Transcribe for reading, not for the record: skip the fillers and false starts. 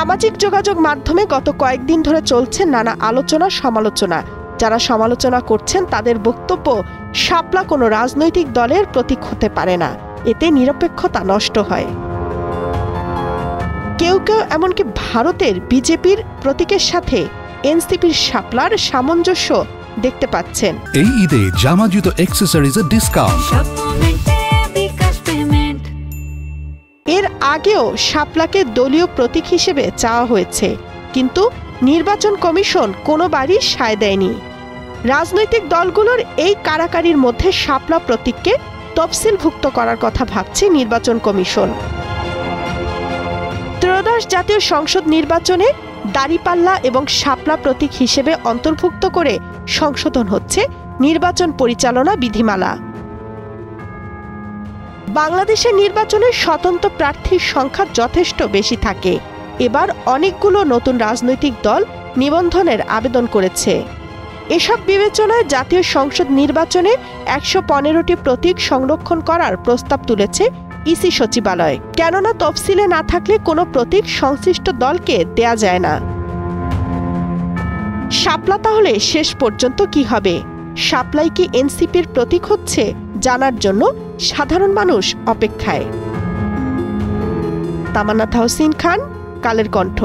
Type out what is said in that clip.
সামাজিক যোগাযোগ মাধ্যমে গত কয়েকদিন ধরে চলছে নানা আলোচনা সমালোচনা। যারা সমালোচনা করছেন তাদের বক্তব্য, শাপলা কোনো রাজনৈতিক দলের প্রতীক হতে পারে না, এতে নিরপেক্ষতা নষ্ট হয়। কেউ কেউ এমনকি ভারতের বিজেপির প্রতীকের সাথে এনসিপির শাপলার সামঞ্জস্য দেখতে পাচ্ছেন। এই ঈদে জামা জুতো অ্যাকসেসরিজের ডিসকাউন্ট। এর আগেও শাপলাকে দলীয় প্রতীক হিসেবে চাওয়া হয়েছে, কিন্তু নির্বাচন কমিশন কোনোবারই সায় দেয়নি। রাজনৈতিক দলগুলোর এই কারাকারির মধ্যে শাপলা প্রতীককে তফসিলভুক্ত করার কথা ভাবছে নির্বাচন কমিশন। ত্রয়োদশ জাতীয় সংসদ নির্বাচনে দাঁড়িপাল্লা এবং শাপলা প্রতীক হিসেবে অন্তর্ভুক্ত করে সংশোধন হচ্ছে নির্বাচন পরিচালনা বিধিমালা। বাংলাদেশের নির্বাচনে স্বতন্ত্র প্রার্থীর সংখ্যা যথেষ্ট বেশি থাকে। এবার অনেকগুলো নতুন রাজনৈতিক দল নিবন্ধনের আবেদন করেছে। এসব বিবেচনায় জাতীয় সংসদ নির্বাচনে ১১৫টি প্রতীক সংরক্ষণ করার প্রস্তাব তুলেছে ইসি সচিবালয়। কেননা তফসিলে না থাকলে কোনো প্রতীক সংশ্লিষ্ট দলকে দেয়া যায় না। শাপলা তাহলে শেষ পর্যন্ত কি হবে? শাপলাই কি এনসিপির প্রতীক হচ্ছে? জানার জন্য সাধারণ মানুষ অপেক্ষায়। তামান্না তাহসিন খান, কালের কণ্ঠ।